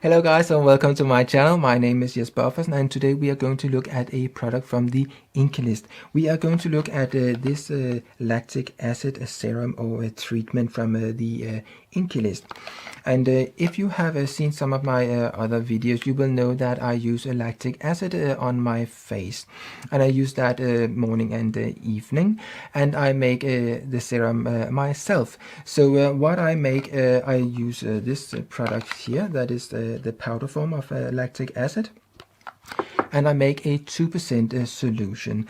Hello guys and welcome to my channel. My name is Jesper and today we are going to look at a product from the Inkey List. We are going to look at this lactic acid serum or a treatment from the Inkey List. And if you have seen some of my other videos, you will know that I use lactic acid on my face. And I use that morning and evening. And I make the serum myself. So what I make, I use this product here, that is the powder form of lactic acid. And I make a 2% solution.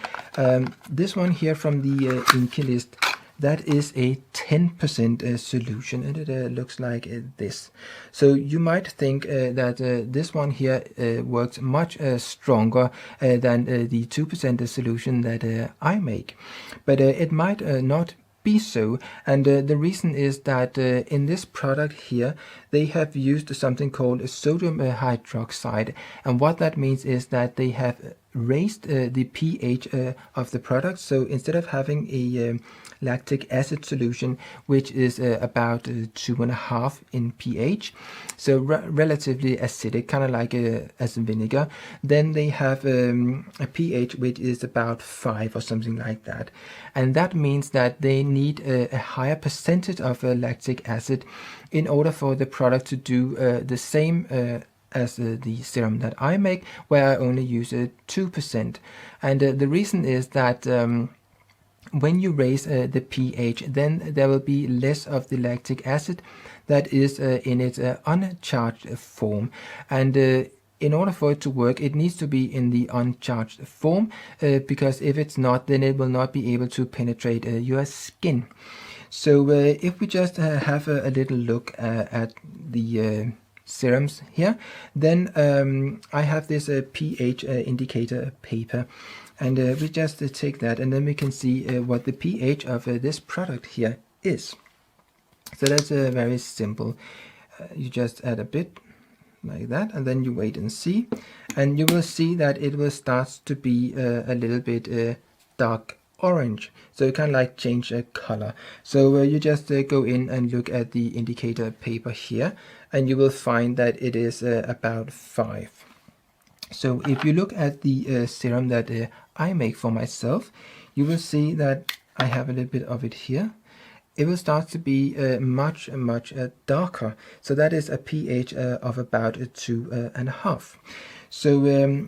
This one here from the Inkey List, that is a 10% solution, and it looks like this. So you might think that this one here works much stronger than the 2% solution that I make. But it might not be so, and the reason is that in this product here they have used something called sodium hydroxide, and what that means is that they have raised the pH of the product. So instead of having a lactic acid solution which is about 2.5 in pH, so relatively acidic, kind of like as vinegar, then they have a pH which is about 5 or something like that, and that means that they need a higher percentage of lactic acid in order for the product to do the same as the serum that I make, where I only use 2%. And the reason is that when you raise the pH, then there will be less of the lactic acid that is in its uncharged form. And in order for it to work, it needs to be in the uncharged form, because if it's not, then it will not be able to penetrate your skin. So if we just have a little look at the serums here, then I have this pH indicator paper, and we just take that, and then we can see what the pH of this product here is. So that's very simple. You just add a bit like that, and then you wait and see, and you will see that it will start to be a little bit dark orange, so it kind of like change color. So you just go in and look at the indicator paper here, and you will find that it is about 5. So if you look at the serum that I make for myself, you will see that I have a little bit of it here. It will start to be much darker. So that is a pH of about 2.5. So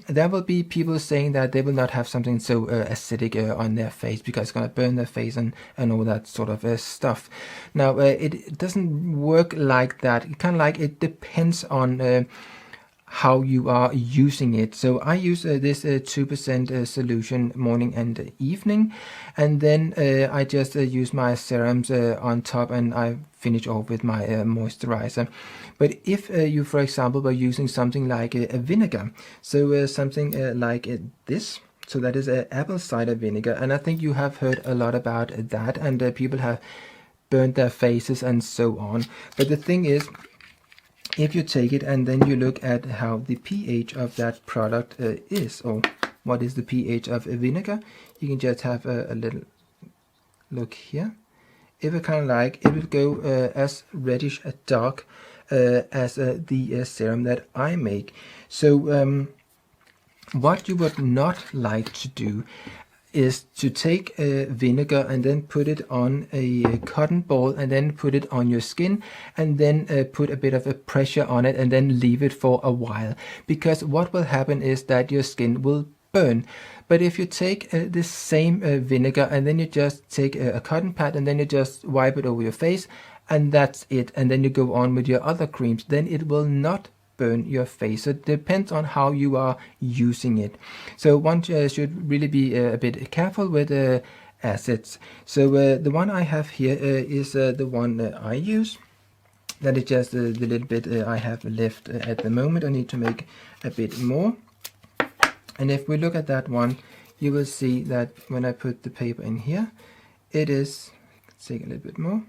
there will be people saying that they will not have something so acidic on their face because it's going to burn their face and all that sort of stuff. Now it doesn't work like that. It kind of like, it depends on how you are using it. So I use this 2% solution morning and evening, and then I just use my serums on top, and I finish off with my moisturizer. But if you, for example, were using something like a vinegar, so something like this, so that is apple cider vinegar, and I think you have heard a lot about that, and people have burnt their faces and so on. But the thing is, if you take it and then you look at how the pH of that product is, or what is the pH of a vinegar, you can just have a little look here. It will kind of like, it will go as reddish dark as the serum that I make. So what you would not like to do is to take vinegar and then put it on a cotton ball and then put it on your skin, and then put a bit of a pressure on it and then leave it for a while, because what will happen is that your skin will burn. But if you take the same vinegar and then you just take a cotton pad and then you just wipe it over your face, and that's it, and then you go on with your other creams, then it will not burn your face. So it depends on how you are using it. So one should really be a bit careful with acids. So the one I have here is the one I use. That is just the little bit I have left at the moment. I need to make a bit more. And if we look at that one, you will see that when I put the paper in here, it is, let's take a little bit more,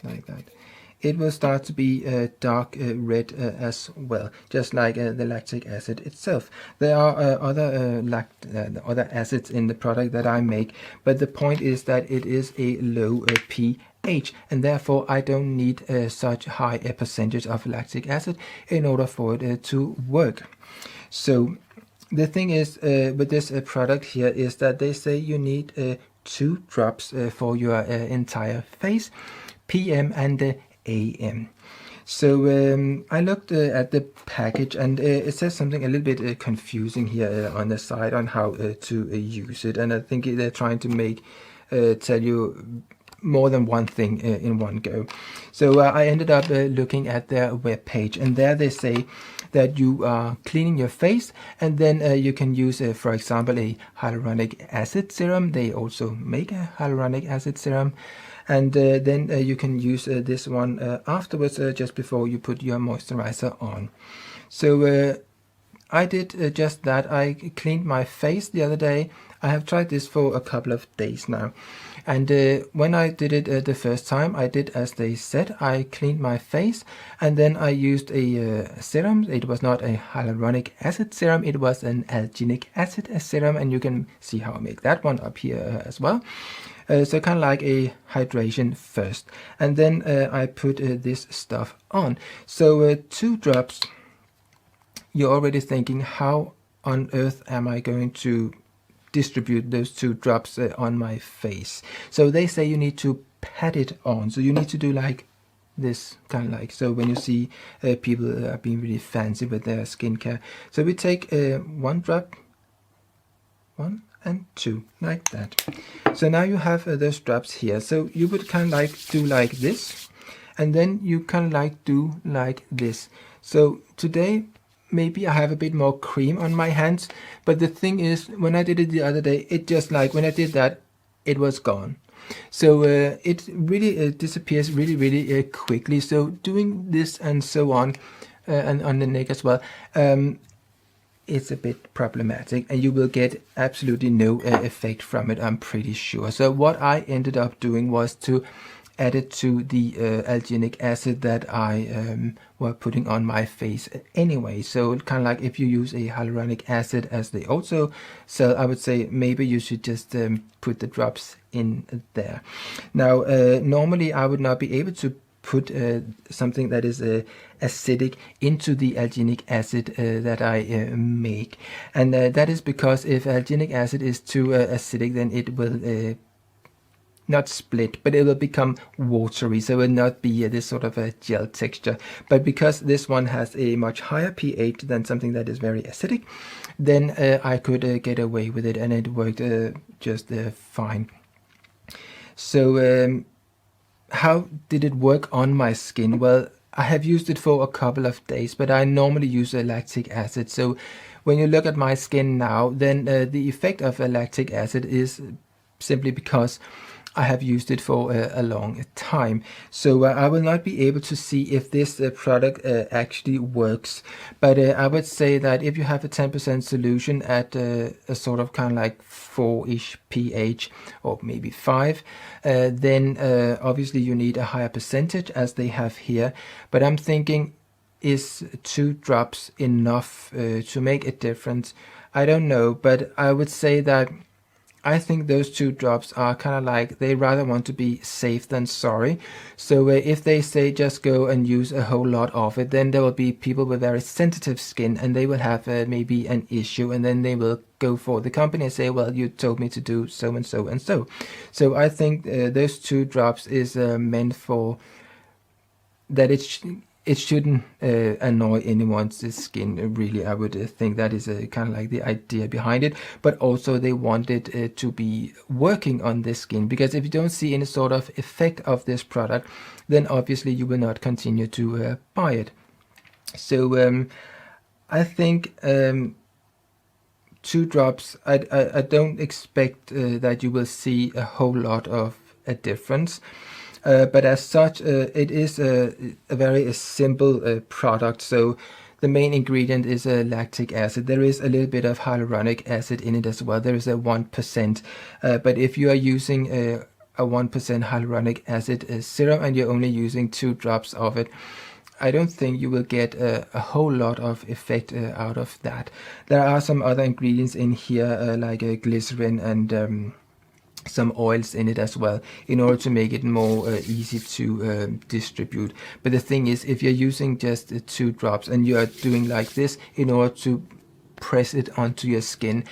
like that. It will start to be dark red as well, just like the lactic acid itself. There are other acids in the product that I make, but the point is that it is a low pH pH, and therefore I don't need such high a percentage of lactic acid in order for it to work. So the thing is with this product here is that they say you need 2 drops for your entire face, PM and AM. So I looked at the package, and it says something a little bit confusing here on the side on how to use it, and I think they're trying to make tell you more than one thing in one go. So I ended up looking at their web page, and there they say that you are cleaning your face, and then you can use, for example, a hyaluronic acid serum. They also make a hyaluronic acid serum. And then you can use this one afterwards, just before you put your moisturizer on. So I did just that. I cleaned my face the other day. I have tried this for a couple of days now. And when I did it the first time, I did as they said. I cleaned my face, and then I used a serum. It was not a hyaluronic acid serum, it was an alginic acid serum, and you can see how I make that one up here as well. So kind of like a hydration first, and then I put this stuff on. So 2 drops. You're already thinking, how on earth am I going to distribute those 2 drops on my face? So they say you need to pat it on. So you need to do like this, kind of like, so when you see people are being really fancy with their skincare. So we take 1 drop, 1 and 2, like that. So now you have those drops here. So you would kind of like do like this, and then you kind of like do like this. So today maybe I have a bit more cream on my hands, but the thing is, when I did it the other day, it just like, when I did that, it was gone. So it really disappears really quickly. So doing this and so on, and on the neck as well, it's a bit problematic, and you will get absolutely no effect from it, I'm pretty sure. So what I ended up doing was to add it to the alginic acid that I were putting on my face anyway. So kind of like, if you use a hyaluronic acid as they also sell, I would say maybe you should just put the drops in there. Now normally I would not be able to put something that is acidic into the alginic acid that I make, and that is because if alginic acid is too acidic, then it will not split, but it will become watery, so it will not be this sort of a gel texture. But because this one has a much higher pH than something that is very acidic, then I could get away with it, and it worked just fine. So how did it work on my skin? Well, I have used it for a couple of days, but I normally use a lactic acid. So when you look at my skin now, then the effect of a lactic acid is simply because I have used it for a long time. So I will not be able to see if this product actually works. But I would say that if you have a 10% solution at a sort of kind of like 4-ish pH, or maybe 5, then obviously you need a higher percentage as they have here. But I'm thinking, is 2 drops enough to make a difference? I don't know, but I would say that I think those 2 drops are kind of like, they rather want to be safe than sorry. So if they say just go and use a whole lot of it, then there will be people with very sensitive skin, and they will have maybe an issue, and then they will go for the company and say, well, you told me to do so and so and so. So I think those 2 drops is meant for that it shouldn't annoy anyone's skin, really. I would think that is kind of like the idea behind it. But also they want it to be working on the skin, because if you don't see any sort of effect of this product, then obviously you will not continue to buy it. So I think 2 drops, I don't expect that you will see a whole lot of a difference. But as such, it is a very simple product. So the main ingredient is lactic acid. There is a little bit of hyaluronic acid in it as well. There is a 1%. But if you are using a 1% hyaluronic acid serum, and you're only using 2 drops of it, I don't think you will get a whole lot of effect out of that. There are some other ingredients in here, like glycerin and some oils in it as well, in order to make it more easy to distribute. But the thing is, if you're using just 2 drops and you are doing like this in order to press it onto your skin,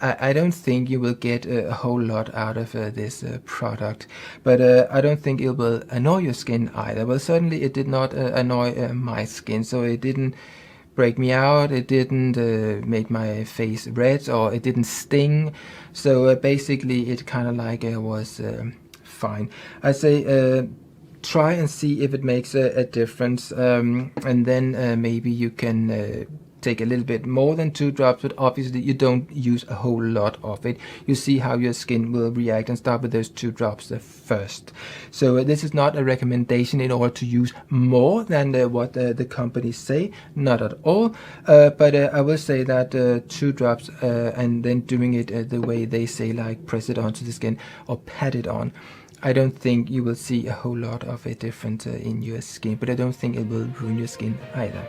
I don't think you will get a whole lot out of this product. But I don't think it will annoy your skin either. Well, certainly it did not annoy my skin, so it didn't break me out, it didn't make my face red, or it didn't sting. So basically it kind of like was fine. I say try and see if it makes a difference, and then maybe you can take a little bit more than 2 drops, but obviously you don't use a whole lot of it. You see how your skin will react, and start with those 2 drops first. So this is not a recommendation in order to use more than what the companies say, not at all. But I will say that 2 drops and then doing it the way they say, like press it onto the skin or pat it on, I don't think you will see a whole lot of a difference in your skin, but I don't think it will ruin your skin either.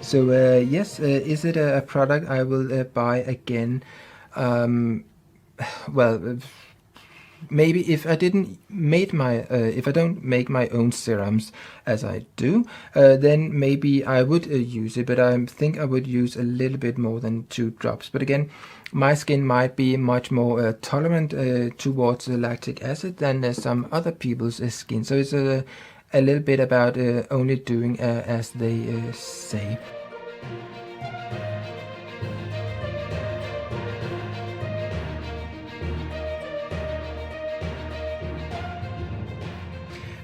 So yes, is it a product I will buy again? Well, maybe if I didn't make my if I don't make my own serums as I do, then maybe I would use it. But I think I would use a little bit more than 2 drops. But again, my skin might be much more tolerant towards lactic acid than some other people's skin. So it's a little bit about only doing as they say.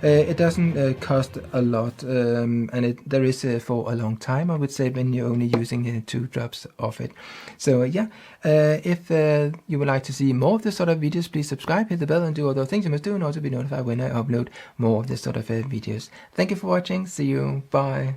It doesn't cost a lot, and there is for a long time, I would say, when you're only using 2 drops of it. So yeah, if you would like to see more of this sort of videos, please subscribe, hit the bell, and do all those things you must do in order to be notified when I upload more of this sort of videos. Thank you for watching. See you. Bye.